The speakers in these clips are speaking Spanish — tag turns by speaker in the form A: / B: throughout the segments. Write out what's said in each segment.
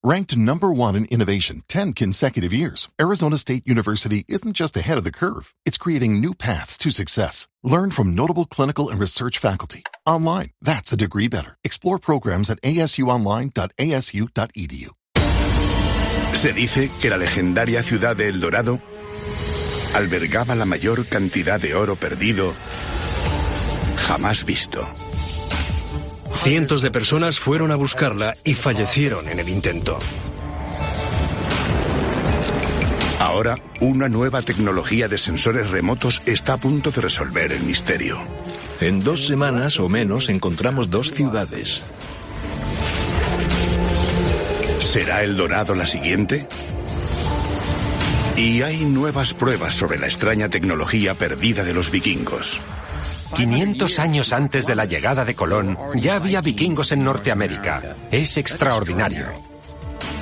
A: Ranked #1 in innovation 10 consecutive years, Arizona State University isn't just ahead of the curve. It's creating new paths to success. Learn from notable clinical and research faculty. Online, that's a degree better. Explore programs at asuonline.asu.edu.
B: Se dice que la legendaria ciudad de El Dorado albergaba la mayor cantidad de oro perdido jamás visto.
C: Cientos de personas fueron a buscarla y fallecieron en el intento.
B: Ahora, una nueva tecnología de sensores remotos está a punto de resolver el misterio.
D: En 2 semanas o menos encontramos 2 ciudades.
B: ¿Será El Dorado la siguiente? Y hay nuevas pruebas sobre la extraña tecnología perdida de los vikingos.
E: 500 años antes de la llegada de Colón, ya había vikingos en Norteamérica. Es extraordinario.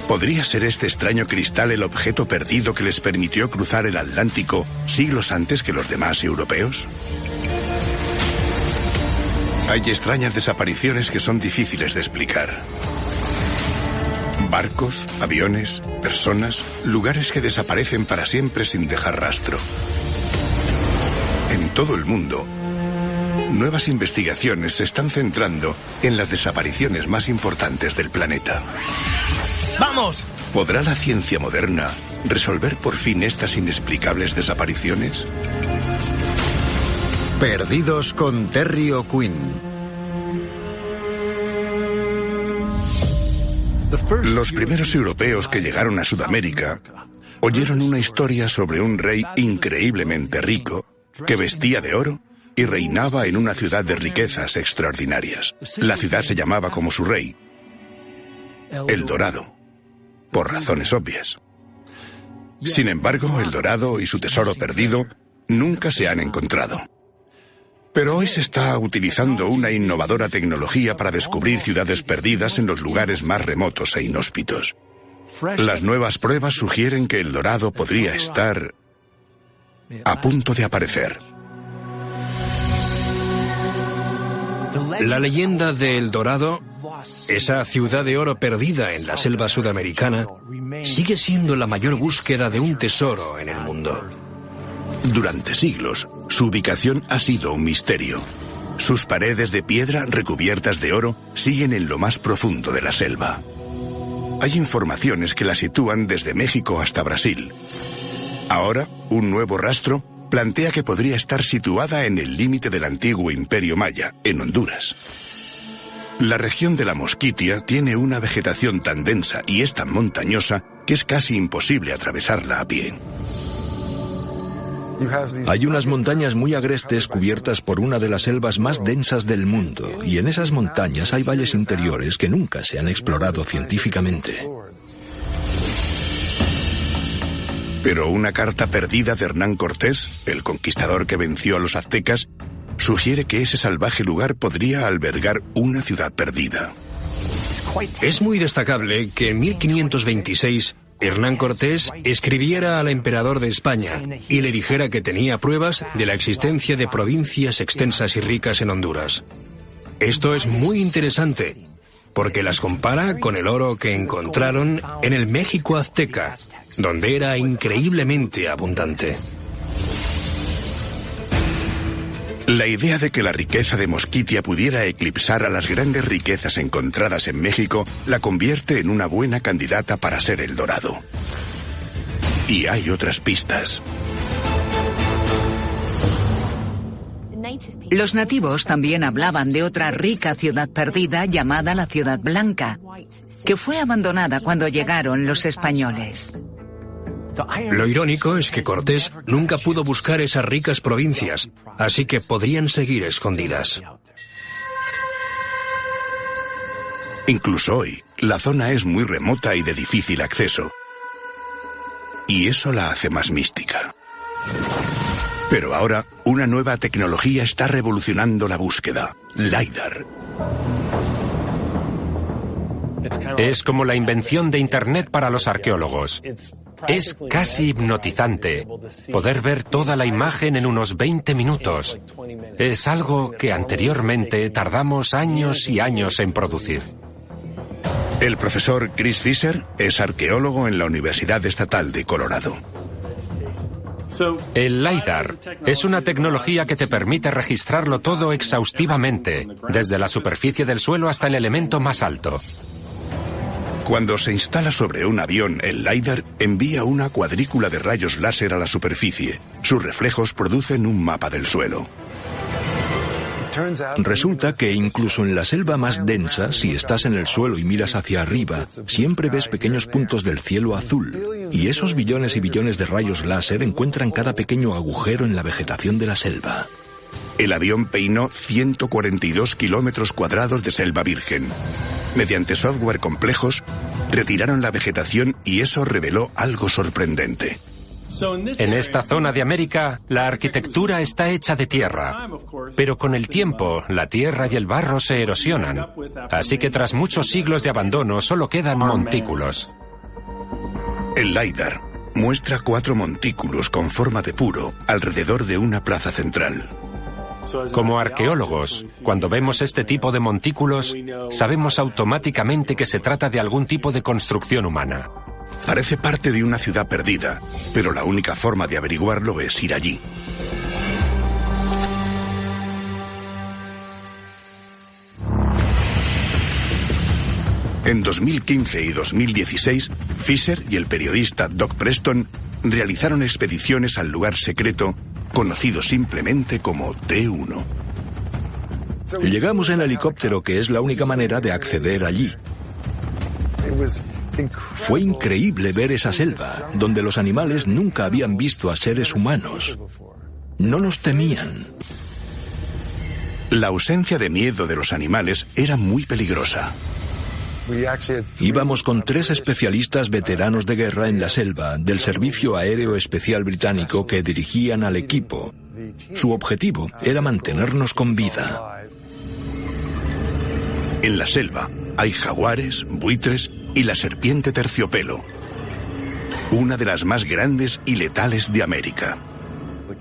B: ¿Podría ser este extraño cristal el objeto perdido que les permitió cruzar el Atlántico siglos antes que los demás europeos? Hay extrañas desapariciones que son difíciles de explicar. Barcos, aviones, personas, lugares que desaparecen para siempre sin dejar rastro. En todo el mundo, nuevas investigaciones se están centrando en las desapariciones más importantes del planeta.
C: ¡Vamos!
B: ¿Podrá la ciencia moderna resolver por fin estas inexplicables desapariciones?
F: Perdidos con Terry O'Quinn.
B: Los primeros europeos que llegaron a Sudamérica oyeron una historia sobre un rey increíblemente rico que vestía de oro y reinaba en una ciudad de riquezas extraordinarias. La ciudad se llamaba como su rey, El Dorado, por razones obvias. Sin embargo, El Dorado y su tesoro perdido nunca se han encontrado. Pero hoy se está utilizando una innovadora tecnología para descubrir ciudades perdidas en los lugares más remotos e inhóspitos. Las nuevas pruebas sugieren que El Dorado podría estar a punto de aparecer.
C: La leyenda de El Dorado, esa ciudad de oro perdida en la selva sudamericana, sigue siendo la mayor búsqueda de un tesoro en el mundo.
B: Durante siglos, su ubicación ha sido un misterio. Sus paredes de piedra recubiertas de oro siguen en lo más profundo de la selva. Hay informaciones que la sitúan desde México hasta Brasil. Ahora, un nuevo rastro plantea que podría estar situada en el límite del antiguo Imperio Maya, en Honduras. La región de la Mosquitia tiene una vegetación tan densa y es tan montañosa que es casi imposible atravesarla a pie.
D: Hay unas montañas muy agrestes cubiertas por una de las selvas más densas del mundo, y en esas montañas hay valles interiores que nunca se han explorado científicamente.
B: Pero una carta perdida de Hernán Cortés, el conquistador que venció a los aztecas, sugiere que ese salvaje lugar podría albergar una ciudad perdida.
C: Es muy destacable que en 1526 Hernán Cortés escribiera al emperador de España y le dijera que tenía pruebas de la existencia de provincias extensas y ricas en Honduras. Esto es muy interesante, porque las compara con el oro que encontraron en el México azteca, donde era increíblemente abundante.
B: La idea de que la riqueza de Mosquitia pudiera eclipsar a las grandes riquezas encontradas en México la convierte en una buena candidata para ser El Dorado. Y hay otras pistas.
G: Los nativos también hablaban de otra rica ciudad perdida llamada la Ciudad Blanca, que fue abandonada cuando llegaron los españoles.
C: Lo irónico es que Cortés nunca pudo buscar esas ricas provincias, así que podrían seguir escondidas.
B: Incluso hoy, la zona es muy remota y de difícil acceso. Y eso la hace más mística. Pero ahora, una nueva tecnología está revolucionando la búsqueda: LiDAR.
E: Es como la invención de Internet para los arqueólogos. Es casi hipnotizante poder ver toda la imagen en unos 20 minutos. Es algo que anteriormente tardamos años y años en producir.
B: El profesor Chris Fisher es arqueólogo en la Universidad Estatal de Colorado.
E: El LiDAR es una tecnología que te permite registrarlo todo exhaustivamente, desde la superficie del suelo hasta el elemento más alto.
B: Cuando se instala sobre un avión, el LiDAR envía una cuadrícula de rayos láser a la superficie. Sus reflejos producen un mapa del suelo.
D: Resulta que incluso en la selva más densa, si estás en el suelo y miras hacia arriba, siempre ves pequeños puntos del cielo azul. Y esos billones y billones de rayos láser encuentran cada pequeño agujero en la vegetación de la selva.
B: El avión peinó 142 kilómetros cuadrados de selva virgen. Mediante software complejos, retiraron la vegetación y eso reveló algo sorprendente.
E: En esta zona de América, la arquitectura está hecha de tierra, pero con el tiempo, la tierra y el barro se erosionan, así que tras muchos siglos de abandono solo quedan montículos.
B: El LiDAR muestra 4 montículos con forma de puro alrededor de una plaza central.
E: Como arqueólogos, cuando vemos este tipo de montículos, sabemos automáticamente que se trata de algún tipo de construcción humana.
B: Parece parte de una ciudad perdida, pero la única forma de averiguarlo es ir allí. En 2015 y 2016, Fisher y el periodista Doc Preston realizaron expediciones al lugar secreto conocido simplemente como T1.
D: Llegamos en helicóptero, que es la única manera de acceder allí. Fue increíble ver esa selva, donde los animales nunca habían visto a seres humanos. No nos temían.
B: La ausencia de miedo de los animales era muy peligrosa.
D: Íbamos con 3 especialistas veteranos de guerra en la selva del Servicio Aéreo Especial Británico que dirigían al equipo. Su objetivo era mantenernos con vida.
B: En la selva hay jaguares, buitres y la serpiente terciopelo, una de las más grandes y letales de América.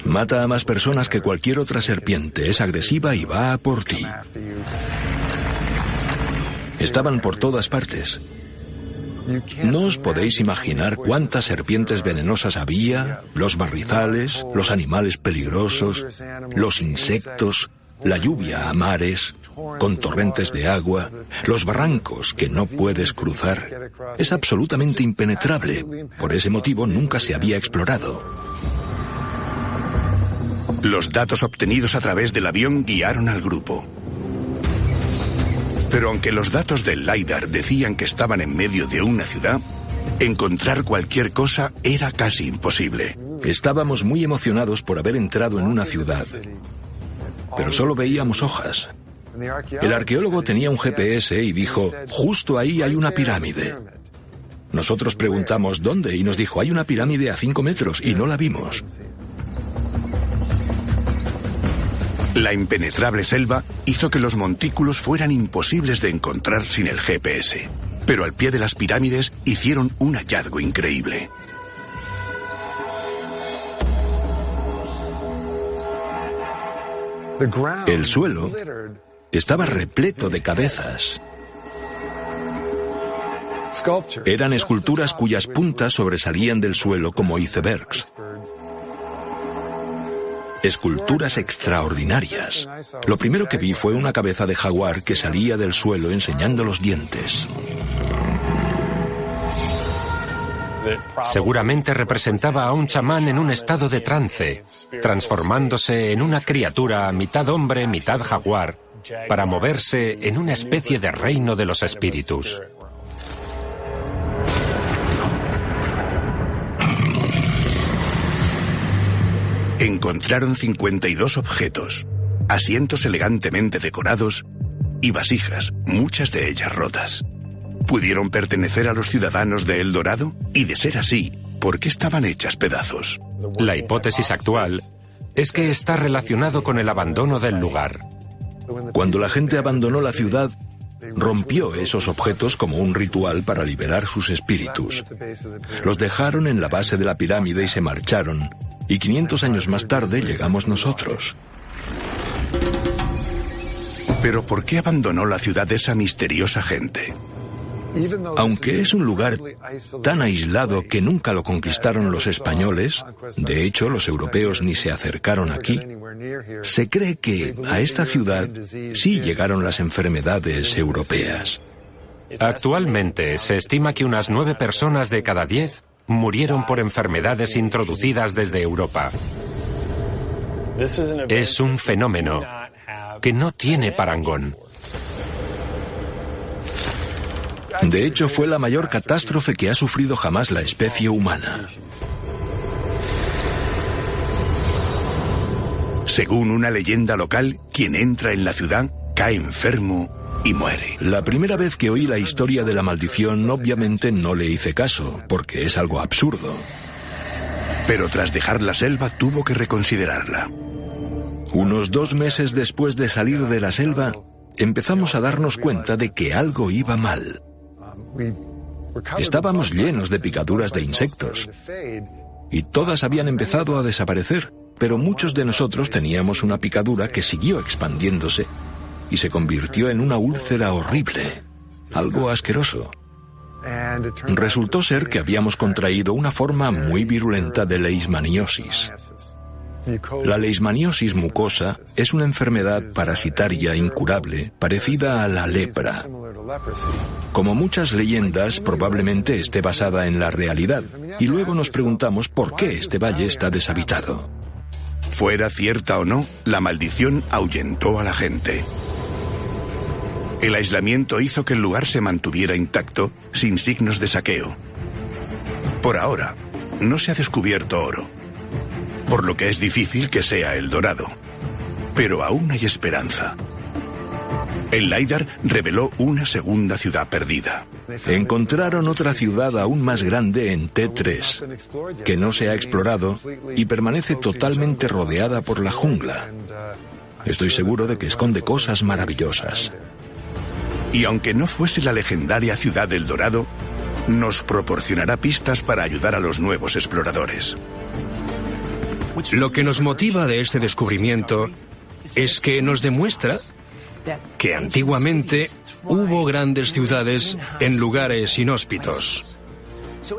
D: Mata a más personas que cualquier otra serpiente, es agresiva y va a por ti. Estaban por todas partes. No os podéis imaginar cuántas serpientes venenosas había, los barrizales, los animales peligrosos, los insectos, la lluvia a mares, con torrentes de agua, los barrancos que no puedes cruzar. Es absolutamente impenetrable. Por ese motivo nunca se había explorado.
B: Los datos obtenidos a través del avión guiaron al grupo. Pero aunque los datos del LiDAR decían que estaban en medio de una ciudad, encontrar cualquier cosa era casi imposible.
D: Estábamos muy emocionados por haber entrado en una ciudad, pero solo veíamos hojas. El arqueólogo tenía un GPS y dijo, justo ahí hay una pirámide. Nosotros preguntamos dónde y nos dijo, hay una pirámide a 5 metros y no la vimos.
B: La impenetrable selva hizo que los montículos fueran imposibles de encontrar sin el GPS. Pero al pie de las pirámides hicieron un hallazgo increíble.
D: El suelo estaba repleto de cabezas. Eran esculturas cuyas puntas sobresalían del suelo como icebergs. Esculturas extraordinarias. Lo primero que vi fue una cabeza de jaguar que salía del suelo enseñando los dientes.
E: Seguramente representaba a un chamán en un estado de trance, transformándose en una criatura mitad hombre, mitad jaguar, para moverse en una especie de reino de los espíritus.
B: Encontraron 52 objetos, asientos elegantemente decorados y vasijas, muchas de ellas rotas. ¿Pudieron pertenecer a los ciudadanos de El Dorado? Y de ser así, ¿por qué estaban hechas pedazos?
E: La hipótesis actual es que está relacionado con el abandono del lugar.
D: Cuando la gente abandonó la ciudad, rompió esos objetos como un ritual para liberar sus espíritus. Los dejaron en la base de la pirámide y se marcharon. Y 500 años más tarde llegamos nosotros.
B: Pero ¿por qué abandonó la ciudad esa misteriosa gente?
D: Aunque es un lugar tan aislado que nunca lo conquistaron los españoles, de hecho los europeos ni se acercaron aquí, se cree que a esta ciudad sí llegaron las enfermedades europeas.
E: Actualmente se estima que unas 9 personas de cada 10 murieron por enfermedades introducidas desde Europa. Es un fenómeno que no tiene parangón.
D: De hecho, fue la mayor catástrofe que ha sufrido jamás la especie humana.
B: Según una leyenda local, quien entra en la ciudad cae enfermo y muere.
D: La primera vez que oí la historia de la maldición, obviamente no le hice caso, porque es algo absurdo.
B: Pero tras dejar la selva, tuvo que reconsiderarla.
D: Unos 2 meses después de salir de la selva, empezamos a darnos cuenta de que algo iba mal. Estábamos llenos de picaduras de insectos, y todas habían empezado a desaparecer, pero muchos de nosotros teníamos una picadura que siguió expandiéndose y se convirtió en una úlcera horrible, algo asqueroso. Resultó ser que habíamos contraído una forma muy virulenta de leishmaniosis. La leishmaniosis mucosa es una enfermedad parasitaria incurable parecida a la lepra. Como muchas leyendas, probablemente esté basada en la realidad, y luego nos preguntamos por qué este valle está deshabitado.
B: Fuera cierta o no, la maldición ahuyentó a la gente. El aislamiento hizo que el lugar se mantuviera intacto, sin signos de saqueo. Por ahora, no se ha descubierto oro, por lo que es difícil que sea el Dorado. Pero aún hay esperanza. El LiDAR reveló una segunda ciudad perdida.
D: Encontraron otra ciudad aún más grande en T3, que no se ha explorado y permanece totalmente rodeada por la jungla. Estoy seguro de que esconde cosas maravillosas.
B: Y aunque no fuese la legendaria ciudad del Dorado, nos proporcionará pistas para ayudar a los nuevos exploradores.
C: Lo que nos motiva de este descubrimiento es que nos demuestra que antiguamente hubo grandes ciudades en lugares inhóspitos.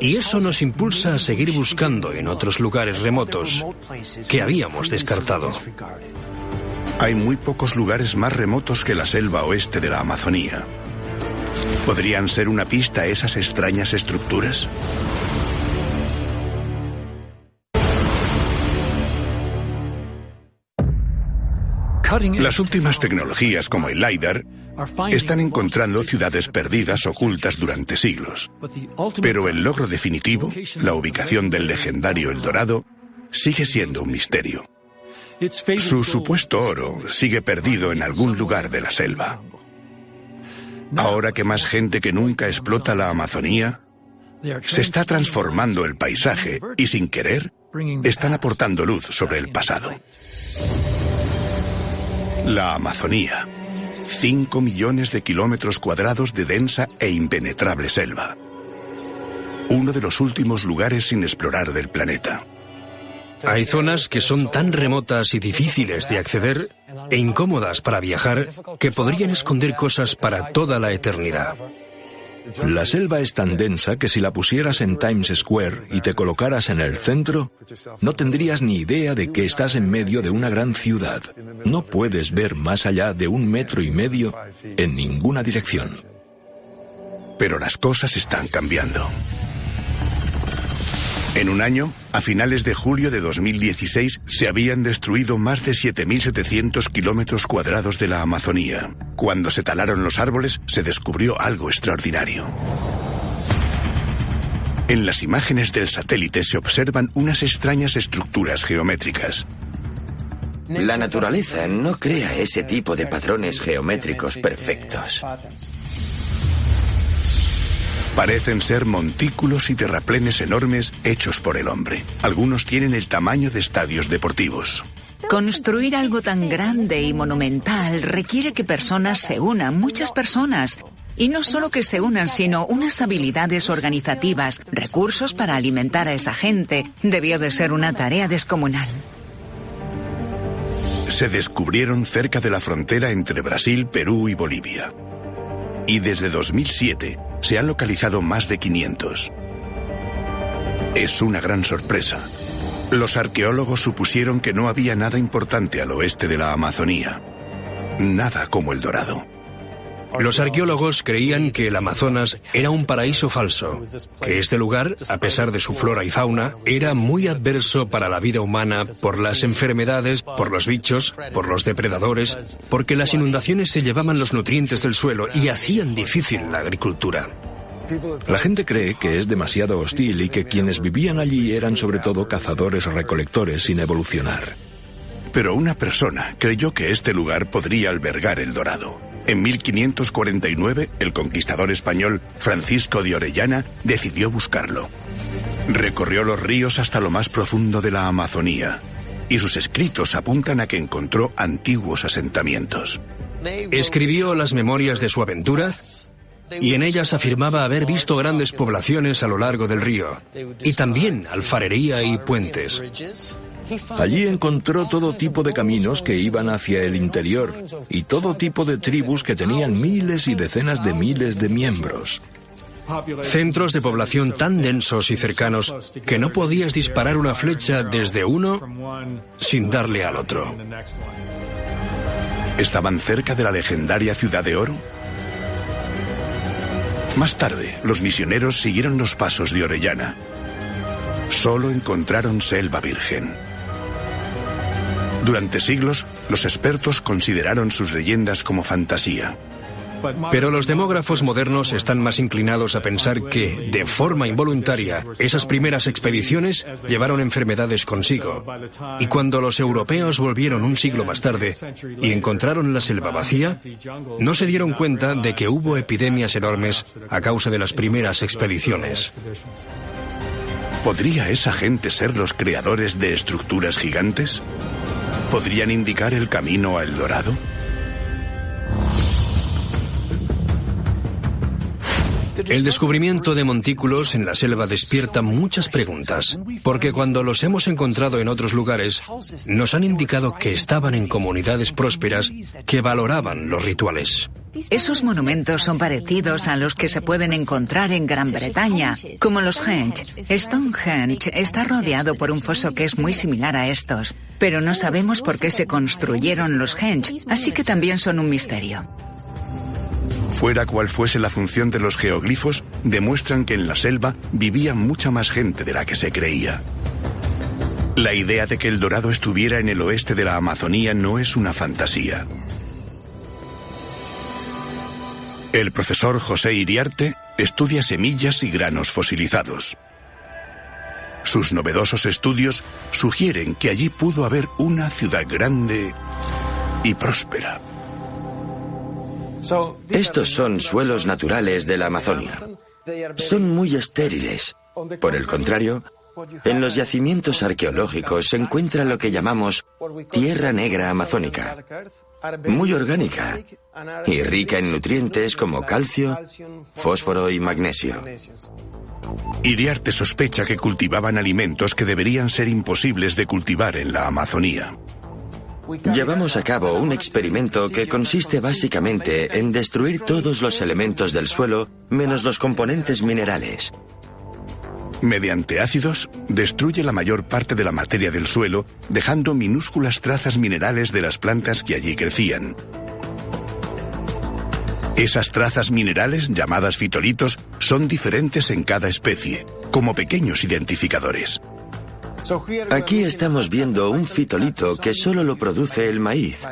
C: Y eso nos impulsa a seguir buscando en otros lugares remotos que habíamos descartado.
B: Hay muy pocos lugares más remotos que la selva oeste de la Amazonía. ¿Podrían ser una pista esas extrañas estructuras? Las últimas tecnologías como el LiDAR están encontrando ciudades perdidas ocultas durante siglos. Pero el logro definitivo, la ubicación del legendario El Dorado, sigue siendo un misterio. Su supuesto oro sigue perdido en algún lugar de la selva. Ahora que más gente que nunca explota la Amazonía, se está transformando el paisaje y sin querer están aportando luz sobre el pasado. La Amazonía, 5 millones de kilómetros cuadrados de densa e impenetrable selva. Uno de los últimos lugares sin explorar del planeta.
C: Hay zonas que son tan remotas y difíciles de acceder e incómodas para viajar que podrían esconder cosas para toda la eternidad.
D: La selva es tan densa que si la pusieras en Times Square y te colocaras en el centro, no tendrías ni idea de que estás en medio de una gran ciudad. No puedes ver más allá de 1,5 metros en ninguna dirección.
B: Pero las cosas están cambiando. En un año, a finales de julio de 2016, se habían destruido más de 7.700 kilómetros cuadrados de la Amazonía. Cuando se talaron los árboles, se descubrió algo extraordinario. En las imágenes del satélite se observan unas extrañas estructuras geométricas.
H: La naturaleza no crea ese tipo de patrones geométricos perfectos.
B: Parecen ser montículos y terraplenes enormes hechos por el hombre. Algunos tienen el tamaño de estadios deportivos.
G: Construir algo tan grande y monumental requiere que personas se unan, muchas personas. Y no solo que se unan, sino unas habilidades organizativas, recursos para alimentar a esa gente. Debió de ser una tarea descomunal.
B: Se descubrieron cerca de la frontera entre Brasil, Perú y Bolivia. Y desde 2007 se han localizado más de 500. Es una gran sorpresa. Los arqueólogos supusieron que no había nada importante al oeste de la Amazonía. Nada como El Dorado.
C: Los arqueólogos creían que el Amazonas era un paraíso falso, que este lugar, a pesar de su flora y fauna, era muy adverso para la vida humana por las enfermedades, por los bichos, por los depredadores, porque las inundaciones se llevaban los nutrientes del suelo y hacían difícil la agricultura.
D: La gente cree que es demasiado hostil y que quienes vivían allí eran sobre todo cazadores-recolectores sin evolucionar.
B: Pero una persona creyó que este lugar podría albergar El Dorado. En 1549, el conquistador español Francisco de Orellana decidió buscarlo. Recorrió los ríos hasta lo más profundo de la Amazonía, y sus escritos apuntan a que encontró antiguos asentamientos.
C: Escribió las memorias de su aventura y en ellas afirmaba haber visto grandes poblaciones a lo largo del río, y también alfarería y puentes.
D: Allí encontró todo tipo de caminos que iban hacia el interior y todo tipo de tribus que tenían miles y decenas de miles de miembros.
C: Centros de población tan densos y cercanos que no podías disparar una flecha desde uno sin darle al otro.
B: ¿Estaban cerca de la legendaria Ciudad de Oro? Más tarde, los misioneros siguieron los pasos de Orellana. Solo encontraron selva virgen. Durante siglos, los expertos consideraron sus leyendas como fantasía.
C: Pero los demógrafos modernos están más inclinados a pensar que, de forma involuntaria, esas primeras expediciones llevaron enfermedades consigo. Y cuando los europeos volvieron un siglo más tarde y encontraron la selva vacía, no se dieron cuenta de que hubo epidemias enormes a causa de las primeras expediciones.
B: ¿Podría esa gente ser los creadores de estructuras gigantes? ¿Podrían indicar el camino a El Dorado?
C: El descubrimiento de montículos en la selva despierta muchas preguntas, porque cuando los hemos encontrado en otros lugares, nos han indicado que estaban en comunidades prósperas que valoraban los rituales.
G: Esos monumentos son parecidos a los que se pueden encontrar en Gran Bretaña, como los Henge. Stonehenge está rodeado por un foso que es muy similar a estos, pero no sabemos por qué se construyeron los Henge, así que también son un misterio.
B: Fuera cual fuese la función de los geoglifos, demuestran que en la selva vivía mucha más gente de la que se creía. La idea de que El Dorado estuviera en el oeste de la Amazonía no es una fantasía. El profesor José Iriarte estudia semillas y granos fosilizados. Sus novedosos estudios sugieren que allí pudo haber una ciudad grande y próspera.
H: Estos son suelos naturales de la Amazonia. Son muy estériles. Por el contrario, en los yacimientos arqueológicos se encuentra lo que llamamos tierra negra amazónica, muy orgánica y rica en nutrientes como calcio, fósforo y magnesio.
B: Iriarte sospecha que cultivaban alimentos que deberían ser imposibles de cultivar en la Amazonía.
H: Llevamos a cabo un experimento que consiste básicamente en destruir todos los elementos del suelo menos los componentes minerales.
B: Mediante ácidos, destruye la mayor parte de la materia del suelo, dejando minúsculas trazas minerales de las plantas que allí crecían. Esas trazas minerales, llamadas fitolitos, son diferentes en cada especie, como pequeños identificadores.
H: Aquí estamos viendo un fitolito que solo lo produce el maíz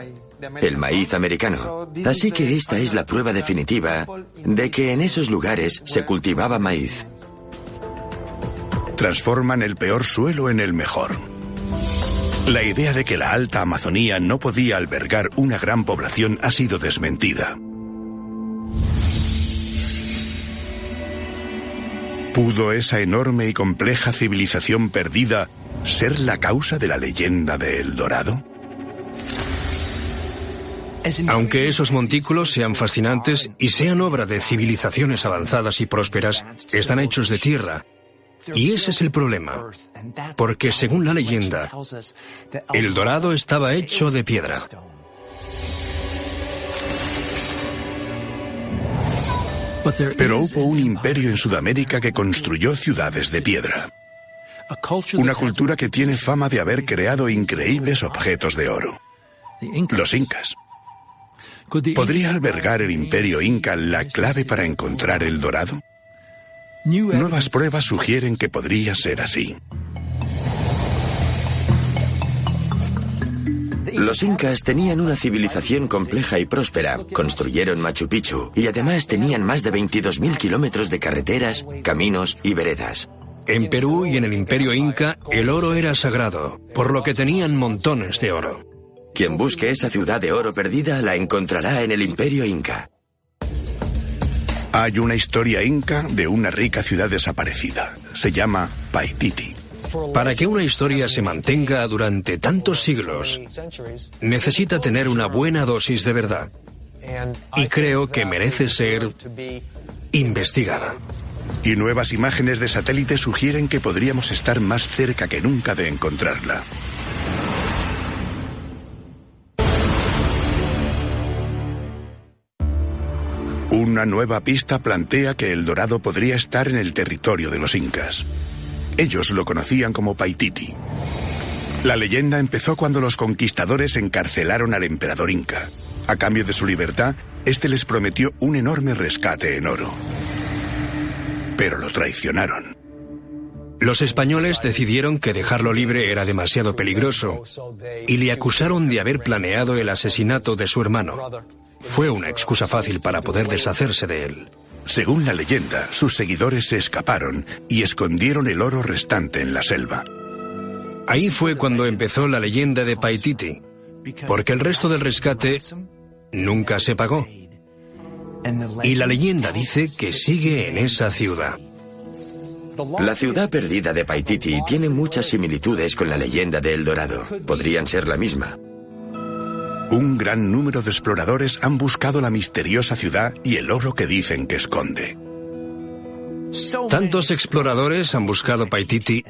H: americano. Así que esta es la prueba definitiva de que en esos lugares se cultivaba maíz.
B: Transforman el peor suelo en el mejor. La idea de que la alta Amazonía no podía albergar una gran población ha sido desmentida. ¿Pudo esa enorme y compleja civilización perdida ser la causa de la leyenda de El Dorado?
C: Aunque esos montículos sean fascinantes y sean obra de civilizaciones avanzadas y prósperas, están hechos de tierra. Y ese es el problema, porque según la leyenda, El Dorado estaba hecho de piedra.
B: Pero hubo un imperio en Sudamérica que construyó ciudades de piedra. Una cultura que tiene fama de haber creado increíbles objetos de oro. Los incas. ¿Podría albergar el imperio inca la clave para encontrar el dorado? Nuevas pruebas sugieren que podría ser así.
H: Los incas tenían una civilización compleja y próspera, construyeron Machu Picchu y además tenían más de 22.000 kilómetros de carreteras, caminos y veredas.
C: En Perú y en el imperio inca, el oro era sagrado, por lo que tenían montones de oro.
H: Quien busque esa ciudad de oro perdida la encontrará en el imperio inca.
B: Hay una historia inca de una rica ciudad desaparecida. Se llama Paititi.
C: Para que una historia se mantenga durante tantos siglos, necesita tener una buena dosis de verdad. Y creo que merece ser investigada.
B: Y nuevas imágenes de satélite sugieren que podríamos estar más cerca que nunca de encontrarla. Una nueva pista plantea que el dorado podría estar en el territorio de los incas. Ellos lo conocían como Paititi. La leyenda empezó cuando los conquistadores encarcelaron al emperador inca. A cambio de su libertad, este les prometió un enorme rescate en oro. Pero lo traicionaron.
C: Los españoles decidieron que dejarlo libre era demasiado peligroso y le acusaron de haber planeado el asesinato de su hermano. Fue una excusa fácil para poder deshacerse de él.
B: Según la leyenda, sus seguidores se escaparon y escondieron el oro restante en la selva.
C: Ahí fue cuando empezó la leyenda de Paititi, porque el resto del rescate nunca se pagó. Y la leyenda dice que sigue en esa ciudad.
H: La ciudad perdida de Paititi tiene muchas similitudes con la leyenda de El Dorado. Podrían ser la misma.
B: Un gran número de exploradores han buscado la misteriosa ciudad y el oro que dicen que esconde.
C: Tantos exploradores han buscado Paititi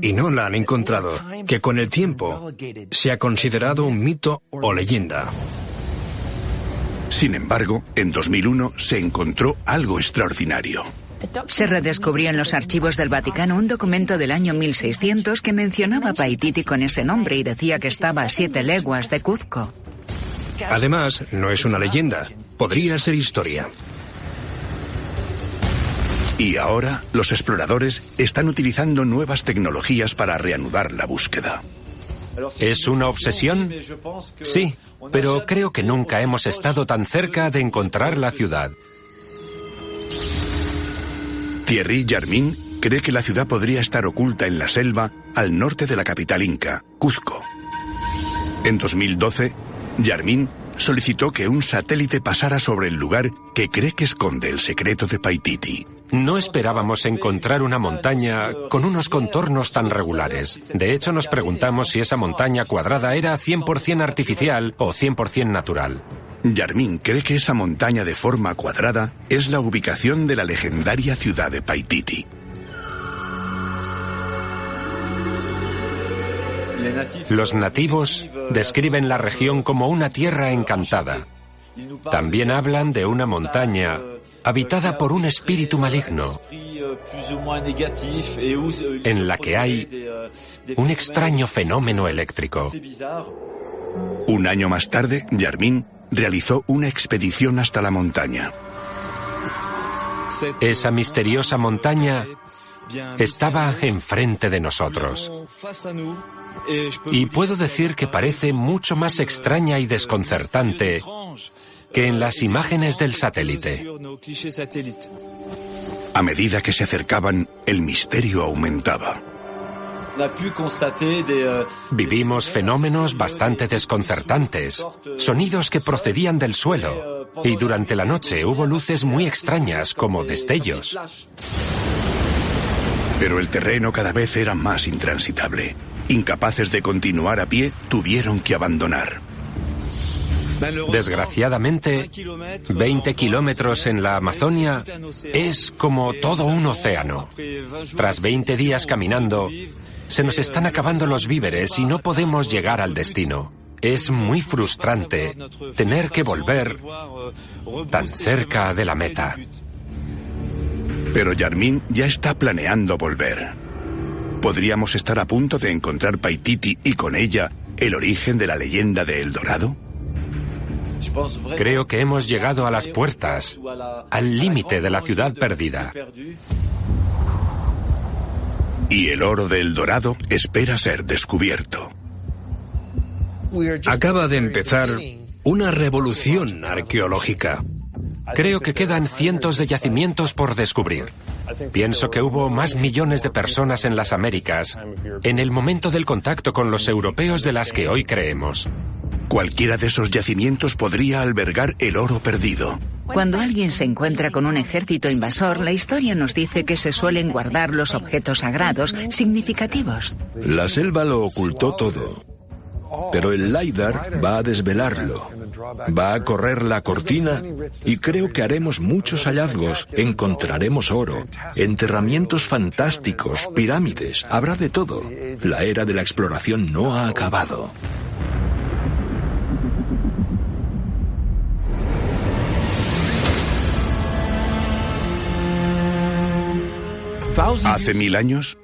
C: y no la han encontrado, que con el tiempo se ha considerado un mito o leyenda.
B: Sin embargo, en 2001 se encontró algo extraordinario.
G: Se redescubrió en los archivos del Vaticano un documento del año 1600 que mencionaba Paititi con ese nombre y decía que estaba a 7 leguas de Cuzco.
C: Además, no es una leyenda, podría ser historia.
B: Y ahora, los exploradores están utilizando nuevas tecnologías para reanudar la búsqueda.
E: ¿Es una obsesión? Sí, pero creo que nunca hemos estado tan cerca de encontrar la ciudad.
B: Thierry Jarmin cree que la ciudad podría estar oculta en la selva al norte de la capital inca, Cuzco. En 2012, Jarmin solicitó que un satélite pasara sobre el lugar que cree que esconde el secreto de Paititi.
E: No esperábamos encontrar una montaña con unos contornos tan regulares. De hecho, nos preguntamos si esa montaña cuadrada era 100% artificial o 100% natural.
B: Jarmin cree que esa montaña de forma cuadrada es la ubicación de la legendaria ciudad de Paititi.
E: Los nativos describen la región como una tierra encantada. También hablan de una montaña habitada por un espíritu maligno, en la que hay un extraño fenómeno eléctrico.
B: Un año más tarde, Jarmin realizó una expedición hasta la montaña.
E: Esa misteriosa montaña estaba enfrente de nosotros. Y puedo decir que parece mucho más extraña y desconcertante que en las imágenes del satélite.
B: A medida que se acercaban, el misterio aumentaba.
E: Vivimos fenómenos bastante desconcertantes, sonidos que procedían del suelo, y durante la noche hubo luces muy extrañas como destellos.
B: Pero el terreno cada vez era más intransitable. Incapaces de continuar a pie, tuvieron que abandonar.
E: Desgraciadamente, 20 kilómetros en la Amazonia es como todo un océano. Tras 20 días caminando, se nos están acabando los víveres y no podemos llegar al destino. Es muy frustrante tener que volver tan cerca de la meta.
B: Pero Yarmín ya está planeando volver. ¿Podríamos estar a punto de encontrar Paititi y con ella el origen de la leyenda de El Dorado?
E: Creo que hemos llegado a las puertas, al límite de la ciudad perdida.
B: Y el oro de El Dorado espera ser descubierto.
C: Acaba de empezar una revolución arqueológica.
E: Creo que quedan cientos de yacimientos por descubrir. Pienso que hubo más millones de personas en las Américas en el momento del contacto con los europeos de las que hoy creemos.
B: Cualquiera de esos yacimientos podría albergar el oro perdido.
G: Cuando alguien se encuentra con un ejército invasor, la historia nos dice que se suelen guardar los objetos sagrados significativos.
D: La selva lo ocultó todo, pero el LiDAR va a desvelarlo. Va a correr la cortina y creo que haremos muchos hallazgos. Encontraremos oro, enterramientos fantásticos, pirámides, habrá de todo. La era de la exploración no ha acabado.
B: Hace 1000 años,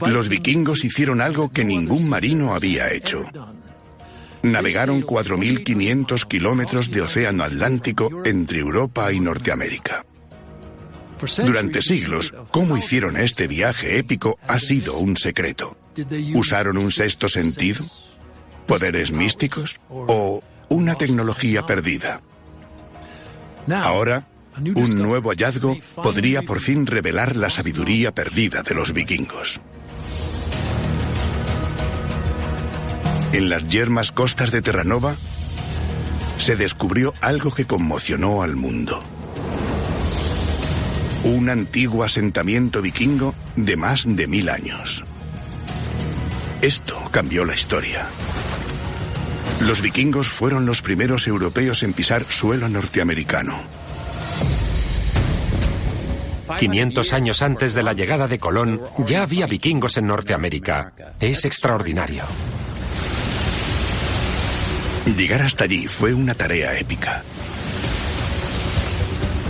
B: los vikingos hicieron algo que ningún marino había hecho. Navegaron 4.500 kilómetros de océano Atlántico entre Europa y Norteamérica. Durante siglos, cómo hicieron este viaje épico ha sido un secreto. ¿Usaron un sexto sentido? ¿Poderes místicos? ¿O una tecnología perdida? Ahora, un nuevo hallazgo podría por fin revelar la sabiduría perdida de los vikingos. En las yermas costas de Terranova se descubrió algo que conmocionó al mundo. Un antiguo asentamiento vikingo de más de 1000 años. Esto cambió la historia. Los vikingos fueron los primeros europeos en pisar suelo norteamericano.
E: 500 años antes de la llegada de Colón, ya había vikingos en Norteamérica. Es extraordinario.
B: Llegar hasta allí fue una tarea épica.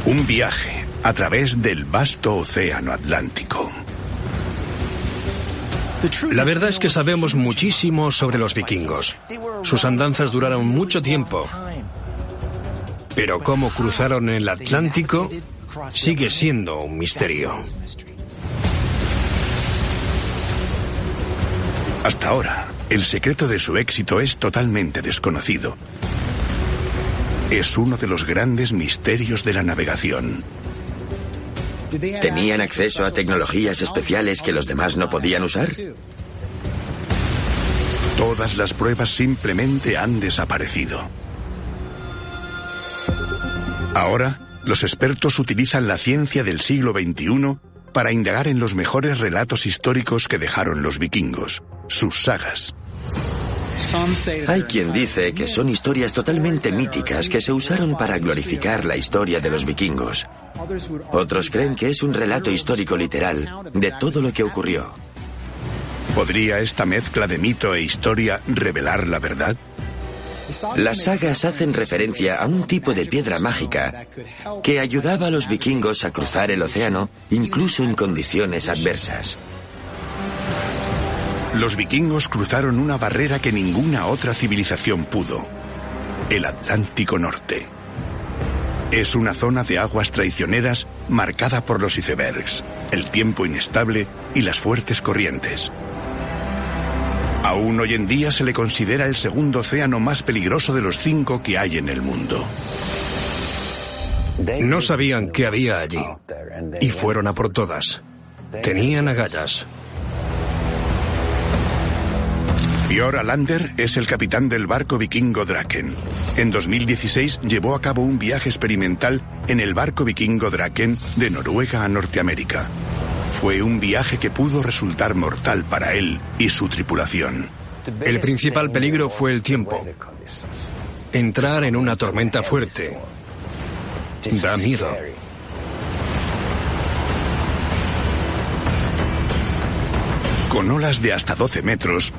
B: Un viaje a través del vasto océano Atlántico.
C: La verdad es que sabemos muchísimo sobre los vikingos. Sus andanzas duraron mucho tiempo. Pero cómo cruzaron el Atlántico sigue siendo un misterio.
B: Hasta ahora, el secreto de su éxito es totalmente desconocido. Es uno de los grandes misterios de la navegación.
H: ¿Tenían acceso a tecnologías especiales que los demás no podían usar?
B: Todas las pruebas simplemente han desaparecido. Ahora, los expertos utilizan la ciencia del siglo XXI para indagar en los mejores relatos históricos que dejaron los vikingos, sus sagas.
H: Hay quien dice que son historias totalmente míticas que se usaron para glorificar la historia de los vikingos. Otros creen que es un relato histórico literal de todo lo que ocurrió.
B: ¿Podría esta mezcla de mito e historia revelar la verdad?
H: Las sagas hacen referencia a un tipo de piedra mágica que ayudaba a los vikingos a cruzar el océano incluso en condiciones adversas.
B: Los vikingos cruzaron una barrera que ninguna otra civilización pudo: el Atlántico Norte. Es una zona de aguas traicioneras marcada por los icebergs, el tiempo inestable y las fuertes corrientes. Aún hoy en día se le considera el segundo océano más peligroso de los 5 que hay en el mundo.
C: No sabían qué había allí y fueron a por todas. Tenían agallas.
B: Björn Alander es el capitán del barco vikingo Draken. En 2016 llevó a cabo un viaje experimental en el barco vikingo Draken de Noruega a Norteamérica. Fue un viaje que pudo resultar mortal para él y su tripulación.
C: El principal peligro fue el tiempo. Entrar en una tormenta fuerte da miedo.
B: Con olas de hasta 12 metros,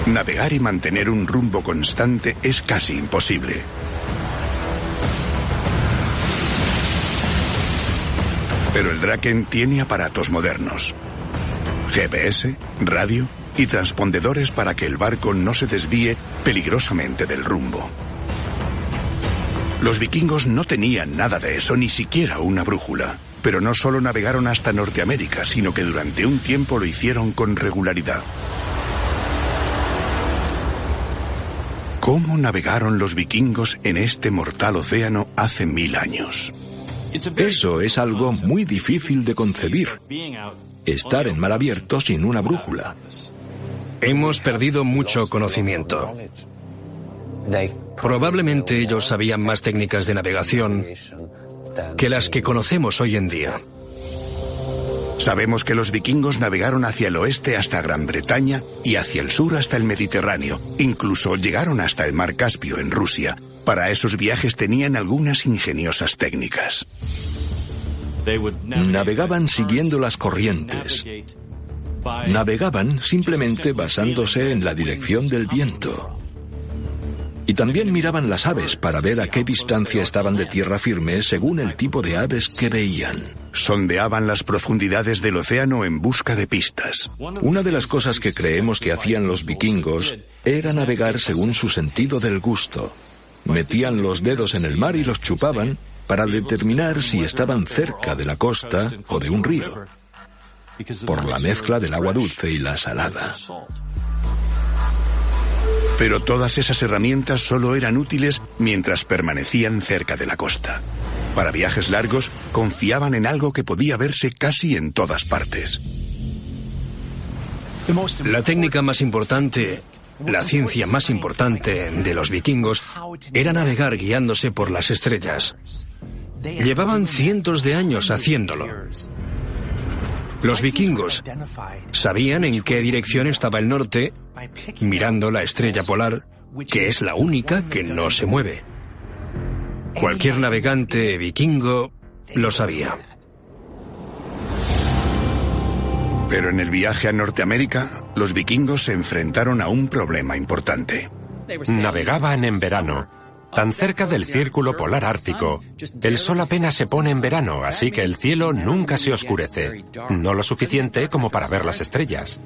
B: navegar y mantener un rumbo constante es casi imposible. Pero el Draken tiene aparatos modernos: GPS, radio y transpondedores para que el barco no se desvíe peligrosamente del rumbo. Los vikingos no tenían nada de eso, ni siquiera una brújula. Pero no solo navegaron hasta Norteamérica, sino que durante un tiempo lo hicieron con regularidad. ¿Cómo navegaron los vikingos en este mortal océano hace 1000 años?
D: Eso es algo muy difícil de concebir. Estar en mar abierto sin una brújula.
C: Hemos perdido mucho conocimiento. Probablemente ellos sabían más técnicas de navegación que las que conocemos hoy en día.
B: Sabemos que los vikingos navegaron hacia el oeste hasta Gran Bretaña y hacia el sur hasta el Mediterráneo. Incluso llegaron hasta el mar Caspio en Rusia. Para esos viajes tenían algunas ingeniosas técnicas.
D: Navegaban siguiendo las corrientes. Navegaban simplemente basándose en la dirección del viento. Y también miraban las aves para ver a qué distancia estaban de tierra firme según el tipo de aves que veían.
B: Sondeaban las profundidades del océano en busca de pistas.
D: Una de las cosas que creemos que hacían los vikingos era navegar según su sentido del gusto. Metían los dedos en el mar y los chupaban para determinar si estaban cerca de la costa o de un río, por la mezcla del agua dulce y la salada.
B: Pero todas esas herramientas solo eran útiles mientras permanecían cerca de la costa. Para viajes largos, confiaban en algo que podía verse casi en todas partes.
C: La técnica más importante, la ciencia más importante de los vikingos, era navegar guiándose por las estrellas. Llevaban cientos de años haciéndolo. Los vikingos sabían en qué dirección estaba el norte mirando la estrella polar, que es la única que no se mueve. Cualquier navegante vikingo lo sabía.
B: Pero en el viaje a Norteamérica, los vikingos se enfrentaron a un problema importante.
E: Navegaban en verano. Tan cerca del círculo polar ártico, el sol apenas se pone en verano, así que el cielo nunca se oscurece. No lo suficiente como para ver las estrellas.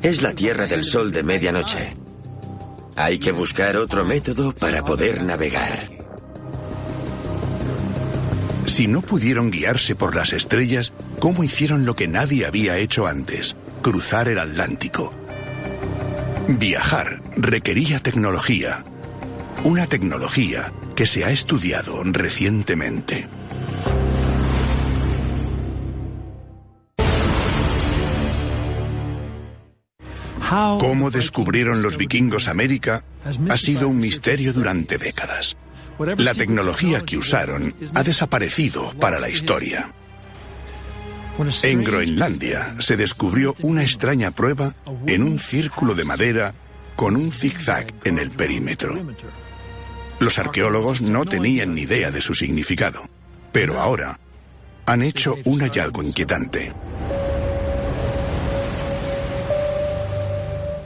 H: Es la tierra del sol de medianoche. Hay que buscar otro método para poder navegar.
B: Si no pudieron guiarse por las estrellas, ¿cómo hicieron lo que nadie había hecho antes? Cruzar el Atlántico. Viajar requería tecnología. Una tecnología que se ha estudiado recientemente. Cómo descubrieron los vikingos América ha sido un misterio durante décadas. La tecnología que usaron ha desaparecido para la historia. En Groenlandia se descubrió una extraña prueba en un círculo de madera con un zigzag en el perímetro. Los arqueólogos no tenían ni idea de su significado, pero ahora han hecho un hallazgo inquietante.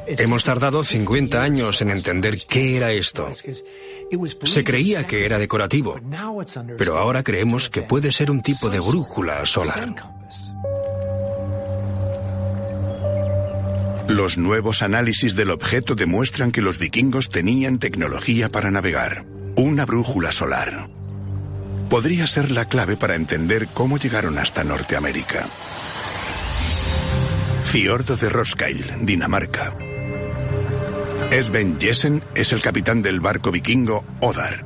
C: Hemos tardado 50 años en entender qué era esto. Se creía que era decorativo, pero ahora creemos que puede ser un tipo de brújula solar.
B: Los nuevos análisis del objeto demuestran que los vikingos tenían tecnología para navegar. Una brújula solar. Podría ser la clave para entender cómo llegaron hasta Norteamérica. Fiordo de Roskilde, Dinamarca. Sven Jessen es el capitán del barco vikingo Odar.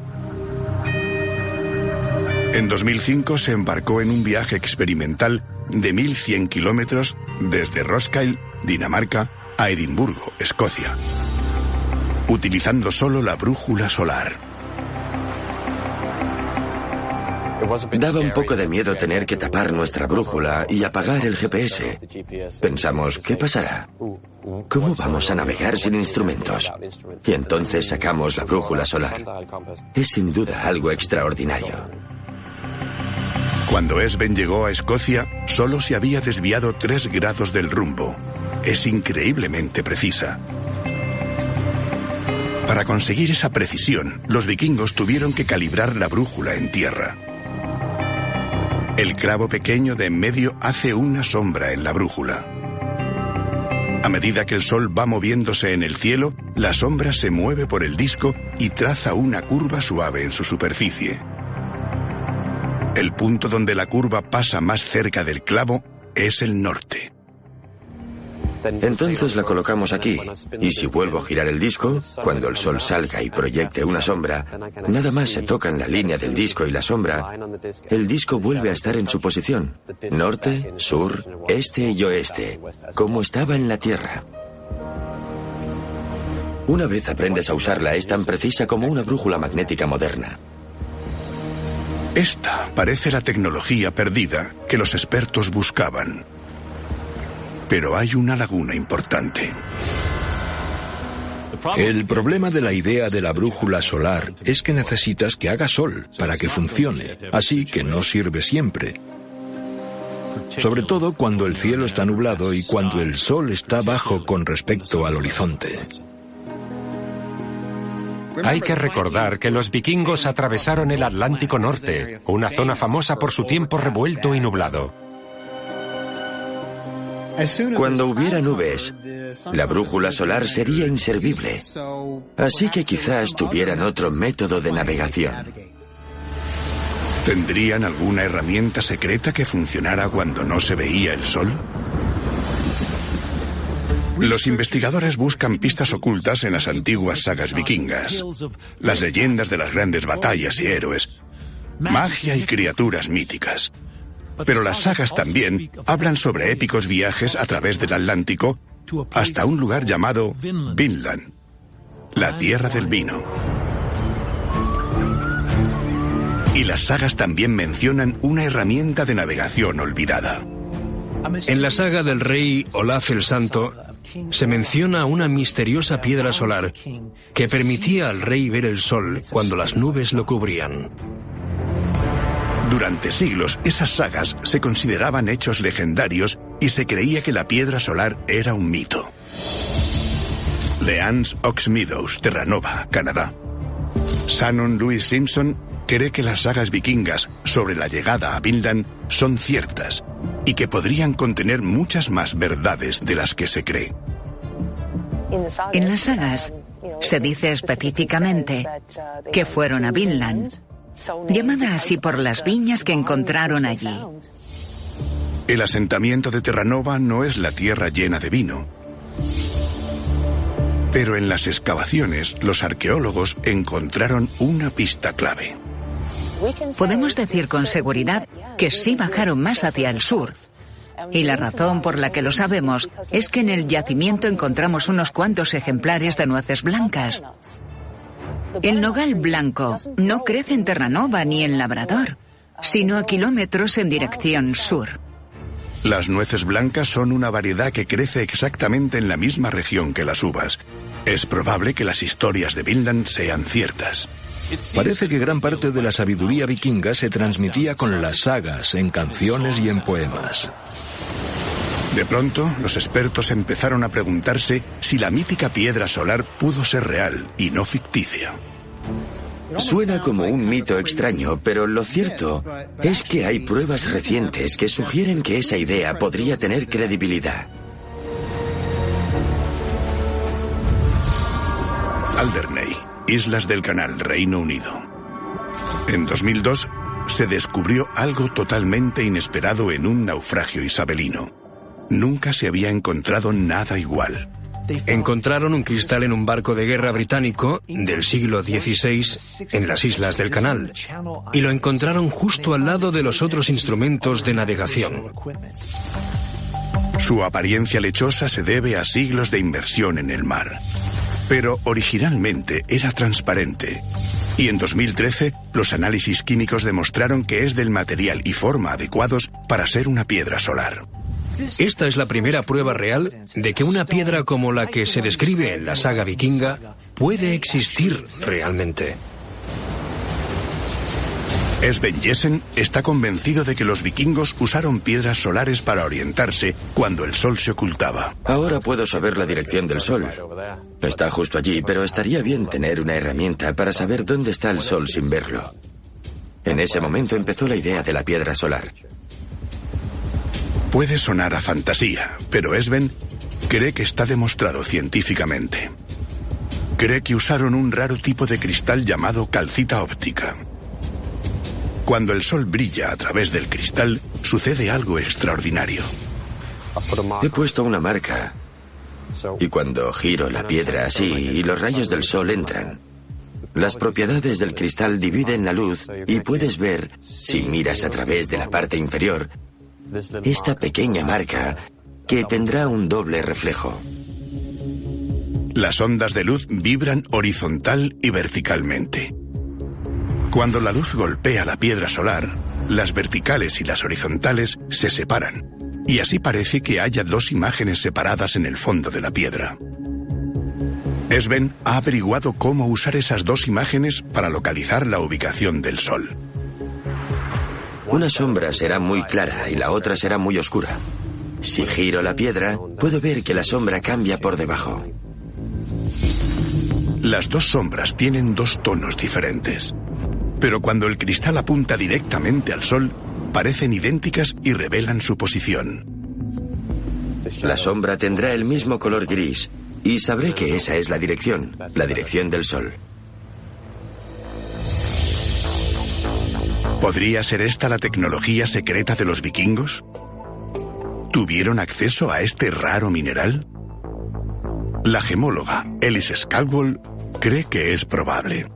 B: En 2005 se embarcó en un viaje experimental de 1.100 kilómetros desde Roskilde, Dinamarca, a Edimburgo, Escocia, utilizando solo la brújula solar.
H: Daba un poco de miedo tener que tapar nuestra brújula y apagar el GPS. Pensamos, ¿qué pasará? ¿Cómo vamos a navegar sin instrumentos? Y entonces sacamos la brújula solar. Es sin duda algo extraordinario.
B: Cuando Sven llegó a Escocia, solo se había desviado 3 grados del rumbo. Es increíblemente precisa. Para conseguir esa precisión, los vikingos tuvieron que calibrar la brújula en tierra. El clavo pequeño de en medio hace una sombra en la brújula. A medida que el sol va moviéndose en el cielo, la sombra se mueve por el disco y traza una curva suave en su superficie. El punto donde la curva pasa más cerca del clavo es el norte.
H: Entonces la colocamos aquí, y si vuelvo a girar el disco, cuando el sol salga y proyecte una sombra, nada más se tocan la línea del disco y la sombra, el disco vuelve a estar en su posición, norte, sur, este y oeste, como estaba en la Tierra. Una vez aprendes a usarla, es tan precisa como una brújula magnética moderna.
B: Esta parece la tecnología perdida que los expertos buscaban. Pero hay una laguna importante.
D: El problema de la idea de la brújula solar es que necesitas que haga sol para que funcione, así que no sirve siempre. Sobre todo cuando el cielo está nublado y cuando el sol está bajo con respecto al horizonte.
E: Hay que recordar que los vikingos atravesaron el Atlántico Norte, una zona famosa por su tiempo revuelto y nublado.
H: Cuando hubiera nubes, la brújula solar sería inservible. Así que quizás tuvieran otro método de navegación.
B: ¿Tendrían alguna herramienta secreta que funcionara cuando no se veía el sol? Los investigadores buscan pistas ocultas en las antiguas sagas vikingas, las leyendas de las grandes batallas y héroes, magia y criaturas míticas. Pero las sagas también hablan sobre épicos viajes a través del Atlántico hasta un lugar llamado Vinland, la tierra del vino. Y las sagas también mencionan una herramienta de navegación olvidada.
C: En la saga del rey Olaf el Santo se menciona una misteriosa piedra solar que permitía al rey ver el sol cuando las nubes lo cubrían.
B: Durante siglos, esas sagas se consideraban hechos legendarios y se creía que la piedra solar era un mito. Leanne Ox Meadows, Terranova, Canadá. Shannon Louis Simpson cree que las sagas vikingas sobre la llegada a Vinland son ciertas y que podrían contener muchas más verdades de las que se cree.
G: En las sagas se dice específicamente que fueron a Vinland, llamada así por las viñas que encontraron allí.
B: El asentamiento de Terranova no es la tierra llena de vino. Pero en las excavaciones, los arqueólogos encontraron una pista clave.
G: Podemos decir con seguridad que sí bajaron más hacia el sur. Y la razón por la que lo sabemos es que en el yacimiento encontramos unos cuantos ejemplares de nueces blancas. El nogal blanco no crece en Terranova ni en Labrador, sino a kilómetros en dirección sur.
B: Las nueces blancas son una variedad que crece exactamente en la misma región que las uvas. Es probable que las historias de Vinland sean ciertas.
D: Parece que gran parte de la sabiduría vikinga se transmitía con las sagas, en canciones y en poemas.
B: De pronto, los expertos empezaron a preguntarse si la mítica piedra solar pudo ser real y no ficticia.
H: Suena como un mito extraño, pero lo cierto es que hay pruebas recientes que sugieren que esa idea podría tener credibilidad.
B: Alderney, Islas del Canal, Reino Unido. En 2002, se descubrió algo totalmente inesperado en un naufragio isabelino. Nunca se había encontrado nada igual.
C: Encontraron un cristal en un barco de guerra británico del siglo XVI en las Islas del Canal y lo encontraron justo al lado de los otros instrumentos de navegación.
B: Su apariencia lechosa se debe a siglos de inmersión en el mar. Pero originalmente era transparente. Y en 2013, los análisis químicos demostraron que es del material y forma adecuados para ser una piedra solar.
C: Esta es la primera prueba real de que una piedra como la que se describe en la saga vikinga puede existir realmente.
B: Sven Jessen está convencido de que los vikingos usaron piedras solares para orientarse cuando el sol se ocultaba.
H: Ahora puedo saber la dirección del sol. Está justo allí, pero estaría bien tener una herramienta para saber dónde está el sol sin verlo. En ese momento empezó la idea de la piedra solar.
B: Puede sonar a fantasía, pero Esben cree que está demostrado científicamente. Cree que usaron un raro tipo de cristal llamado calcita óptica. Cuando el sol brilla a través del cristal, sucede algo extraordinario.
H: He puesto una marca y cuando giro la piedra así y los rayos del sol entran, las propiedades del cristal dividen la luz y puedes ver, si miras a través de la parte inferior, esta pequeña marca que tendrá un doble reflejo.
B: Las ondas de luz vibran horizontal y verticalmente. Cuando la luz golpea la piedra solar, las verticales y las horizontales se separan, y así parece que haya dos imágenes separadas en el fondo de la piedra. Esben ha averiguado cómo usar esas dos imágenes para localizar la ubicación del sol.
H: Una sombra será muy clara y la otra será muy oscura. Si giro la piedra, puedo ver que la sombra cambia por debajo.
B: Las dos sombras tienen dos tonos diferentes, pero cuando el cristal apunta directamente al sol, parecen idénticas y revelan su posición.
H: La sombra tendrá el mismo color gris y sabré que esa es la dirección del sol.
B: ¿Podría ser esta la tecnología secreta de los vikingos? ¿Tuvieron acceso a este raro mineral? La gemóloga Ellis Scalwell cree que es probable.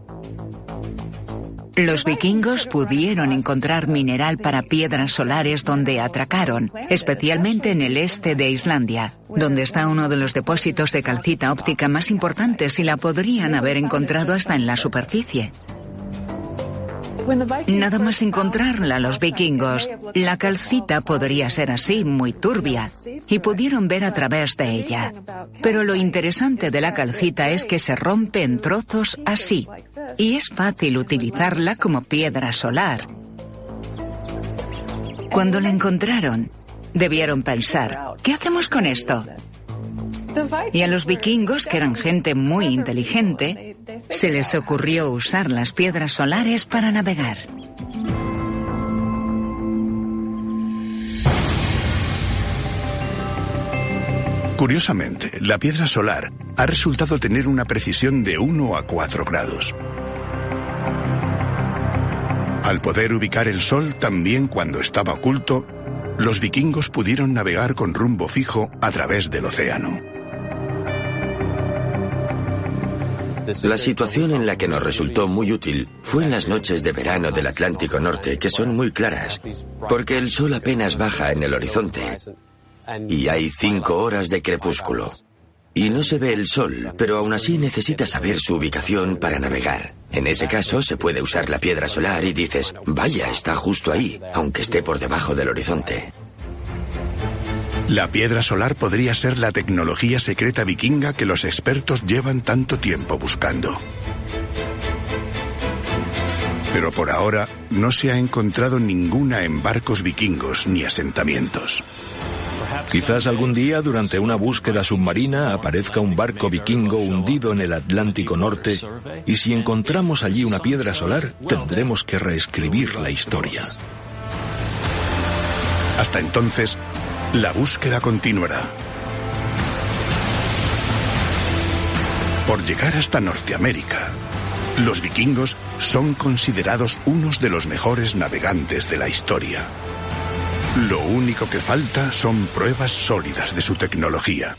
G: Los vikingos pudieron encontrar mineral para piedras solares donde atracaron, especialmente en el este de Islandia, donde está uno de los depósitos de calcita óptica más importantes y la podrían haber encontrado hasta en la superficie. Nada más encontrarla los vikingos, la calcita podría ser así, muy turbia, y pudieron ver a través de ella. Pero lo interesante de la calcita es que se rompe en trozos así, y es fácil utilizarla como piedra solar. Cuando la encontraron, debieron pensar, ¿qué hacemos con esto? Y a los vikingos, que eran gente muy inteligente, se les ocurrió usar las piedras solares para navegar.
B: Curiosamente, la piedra solar ha resultado tener una precisión de 1 a 4 grados. Al poder ubicar el sol también cuando estaba oculto, los vikingos pudieron navegar con rumbo fijo a través del océano.
H: La situación en la que nos resultó muy útil fue en las noches de verano del Atlántico Norte, que son muy claras, porque el sol apenas baja en el horizonte y hay 5 horas de crepúsculo. Y no se ve el sol, pero aún así necesitas saber su ubicación para navegar. En ese caso se puede usar la piedra solar y dices, vaya, está justo ahí, aunque esté por debajo del horizonte.
B: La piedra solar podría ser la tecnología secreta vikinga que los expertos llevan tanto tiempo buscando. Pero por ahora no se ha encontrado ninguna en barcos vikingos ni asentamientos.
D: Quizás algún día, durante una búsqueda submarina, aparezca un barco vikingo hundido en el Atlántico Norte, y si encontramos allí una piedra solar, tendremos que reescribir la historia.
B: Hasta entonces, la búsqueda continuará. Por llegar hasta Norteamérica, los vikingos son considerados unos de los mejores navegantes de la historia. Lo único que falta son pruebas sólidas de su tecnología.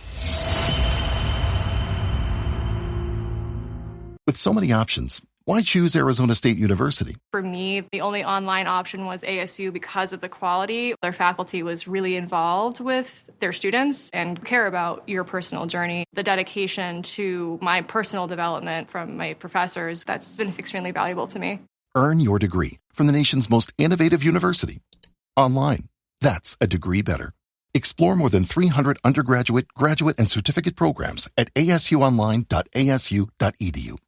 A: With so many options, why choose Arizona State University?
I: For me, the only online option was ASU because of the quality. Their faculty was really involved with their students and care about your personal journey. The dedication to my personal development from my professors, that's been extremely valuable to me.
A: Earn your degree from the nation's most innovative university. Online. That's a degree better. Explore more than 300 undergraduate, graduate, and certificate programs at asuonline.asu.edu.